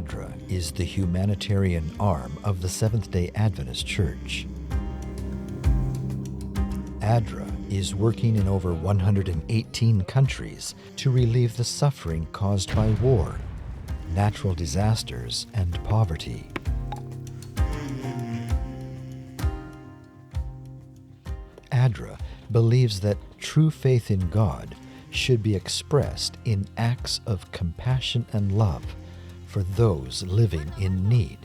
ADRA is the humanitarian arm of the Seventh-day Adventist Church. ADRA is working in over 118 countries to relieve the suffering caused by war, natural disasters, and poverty. ADRA believes that true faith in God should be expressed in acts of compassion and love for those living in need,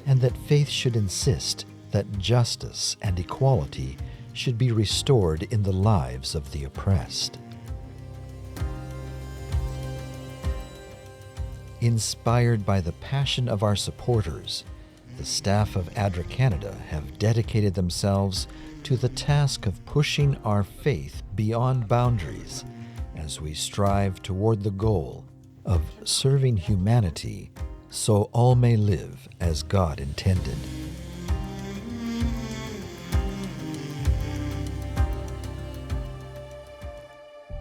and that faith should insist that justice and equality should be restored in the lives of the oppressed. Inspired by the passion of our supporters, the staff of ADRA Canada have dedicated themselves to the task of pushing our faith beyond boundaries as we strive toward the goal of serving humanity so all may live as God intended.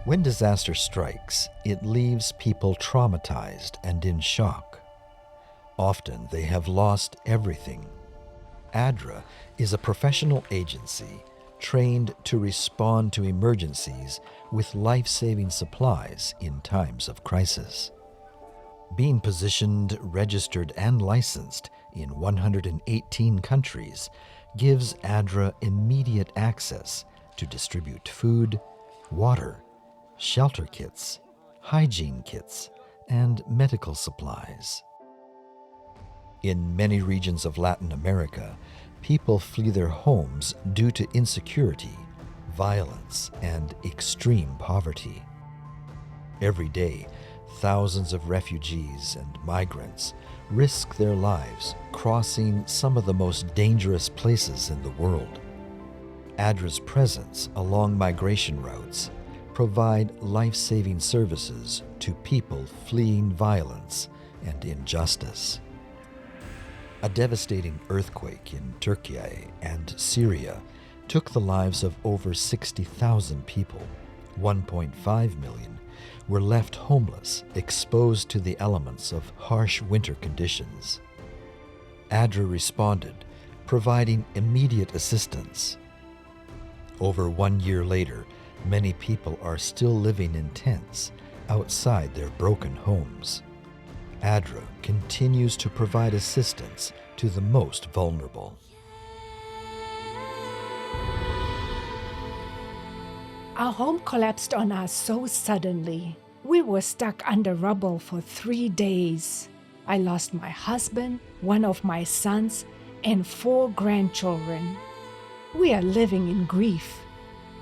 When disaster strikes, it leaves people traumatized and in shock. Often they have lost everything. ADRA is a professional agency trained to respond to emergencies with life-saving supplies in times of crisis. Being positioned, registered, and licensed in 118 countries gives ADRA immediate access to distribute food, water, shelter kits, hygiene kits, and medical supplies. In many regions of Latin America, people flee their homes due to insecurity, violence, and extreme poverty. Every day, thousands of refugees and migrants risk their lives crossing some of the most dangerous places in the world. ADRA's presence along migration routes provide life-saving services to people fleeing violence and injustice. A devastating earthquake in Turkey and Syria took the lives of over 60,000 people. 1.5 million were left homeless, exposed to the elements of harsh winter conditions. ADRA responded, providing immediate assistance. Over 1 year later, many people are still living in tents outside their broken homes. ADRA continues to provide assistance to the most vulnerable. Our home collapsed on us so suddenly. We were stuck under rubble for 3 days. I lost my husband, one of my sons, and 4 grandchildren. We are living in grief.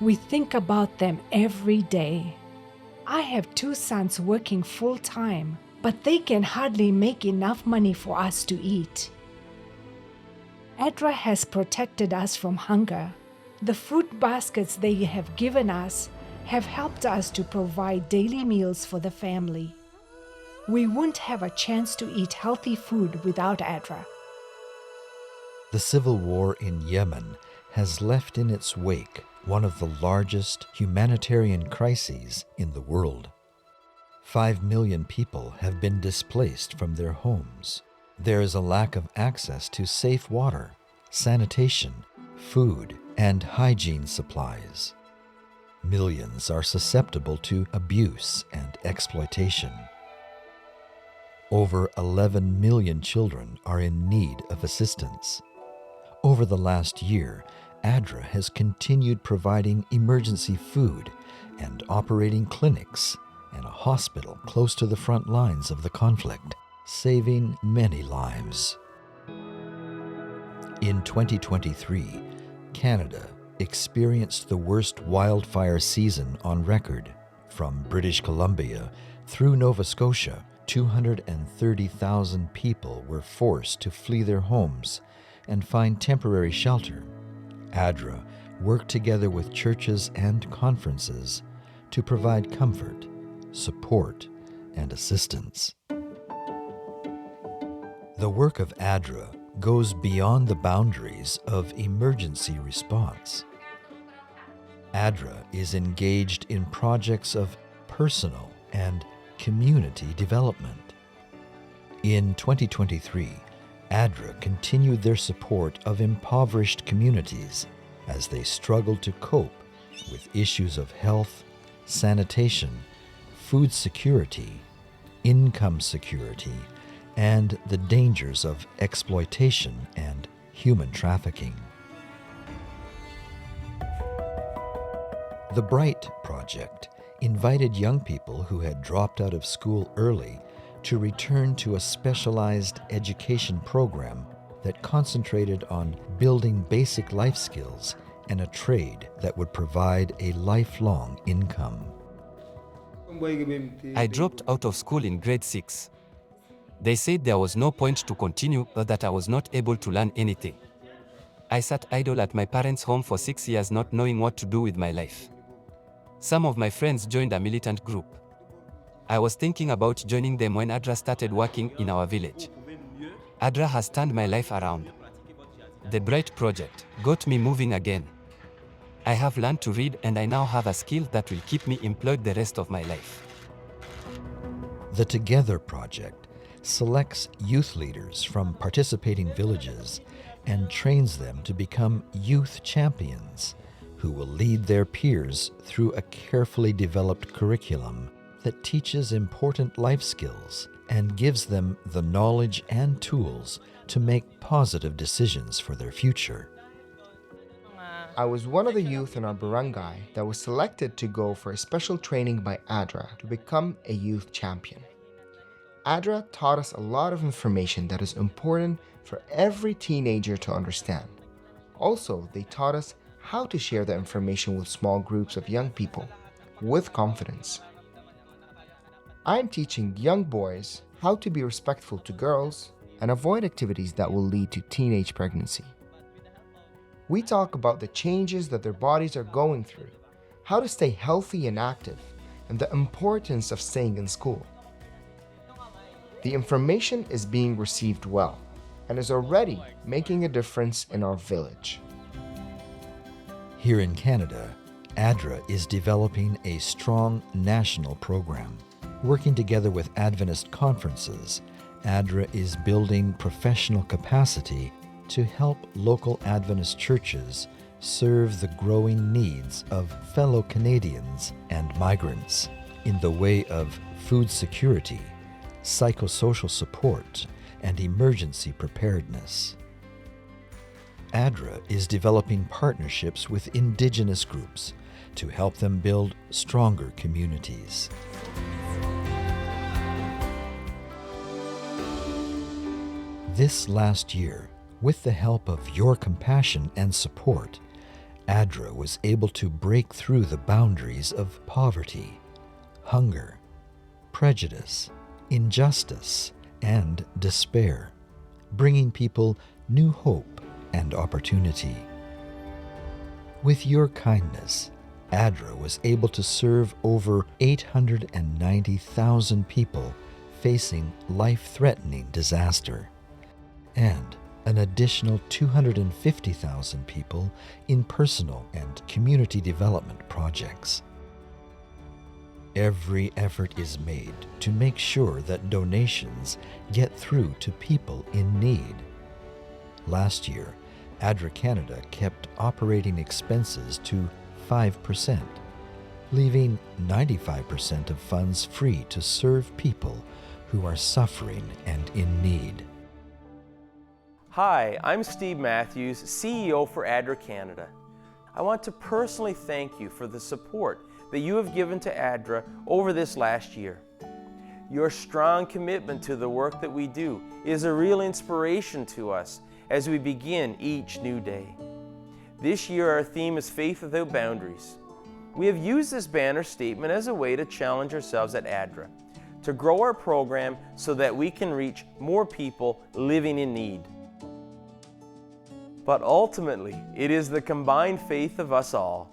We think about them every day. I have 2 sons working full-time, but they can hardly make enough money for us to eat. ADRA has protected us from hunger. The food baskets they have given us have helped us to provide daily meals for the family. We wouldn't have a chance to eat healthy food without ADRA. The civil war in Yemen has left in its wake one of the largest humanitarian crises in the world. 5 million people have been displaced from their homes. There is a lack of access to safe water, sanitation, food, and hygiene supplies. Millions are susceptible to abuse and exploitation. Over 11 million children are in need of assistance. Over the last year, ADRA has continued providing emergency food and operating clinics and a hospital close to the front lines of the conflict, saving many lives. In 2023, Canada experienced the worst wildfire season on record. From British Columbia through Nova Scotia, 230,000 people were forced to flee their homes and find temporary shelter. ADRA worked together with churches and conferences to provide comfort, support, and assistance. The work of ADRA goes beyond the boundaries of emergency response. ADRA is engaged in projects of personal and community development. In 2023, ADRA continued their support of impoverished communities as they struggled to cope with issues of health, sanitation, food security, income security, and the dangers of exploitation and human trafficking. The Bright Project invited young people who had dropped out of school early to return to a specialized education program that concentrated on building basic life skills and a trade that would provide a lifelong income. I dropped out of school in grade 6. They said there was no point to continue or that I was not able to learn anything. I sat idle at my parents' home for 6 years not knowing what to do with my life. Some of my friends joined a militant group. I was thinking about joining them when ADRA started working in our village. ADRA has turned my life around. The Bright Project got me moving again. I have learned to read and I now have a skill that will keep me employed the rest of my life. The Together Project selects youth leaders from participating villages and trains them to become youth champions who will lead their peers through a carefully developed curriculum that teaches important life skills and gives them the knowledge and tools to make positive decisions for their future. I was one of the youth in our barangay that was selected to go for a special training by ADRA to become a youth champion. ADRA taught us a lot of information that is important for every teenager to understand. Also, they taught us how to share the information with small groups of young people with confidence. I am teaching young boys how to be respectful to girls and avoid activities that will lead to teenage pregnancy. We talk about the changes that their bodies are going through, how to stay healthy and active, and the importance of staying in school. The information is being received well and is already making a difference in our village. Here in Canada, ADRA is developing a strong national program. Working together with Adventist conferences, ADRA is building professional capacity to help local Adventist churches serve the growing needs of fellow Canadians and migrants in the way of food security, psychosocial support, and emergency preparedness. ADRA is developing partnerships with Indigenous groups to help them build stronger communities. This last year, with the help of your compassion and support, ADRA was able to break through the boundaries of poverty, hunger, prejudice, injustice, and despair, bringing people new hope and opportunity. With your kindness, ADRA was able to serve over 890,000 people facing life-threatening disaster, and an additional 250,000 people in personal and community development projects. Every effort is made to make sure that donations get through to people in need. Last year, ADRA Canada kept operating expenses to 5%, leaving 95% of funds free to serve people who are suffering and in need. Hi, I'm Steve Matthews, CEO for ADRA Canada. I want to personally thank you for the support that you have given to ADRA over this last year. Your strong commitment to the work that we do is a real inspiration to us as we begin each new day. This year our theme is Faith Without Boundaries. We have used this banner statement as a way to challenge ourselves at ADRA, to grow our program so that we can reach more people living in need. But ultimately, it is the combined faith of us all,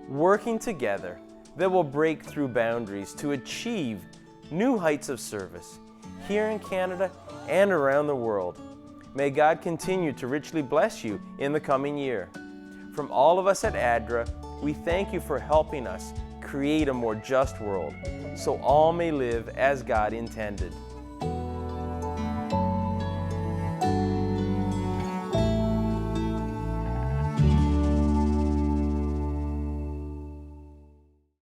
working together, that will break through boundaries to achieve new heights of service here in Canada and around the world. May God continue to richly bless you in the coming year. From all of us at ADRA, we thank you for helping us create a more just world, so all may live as God intended.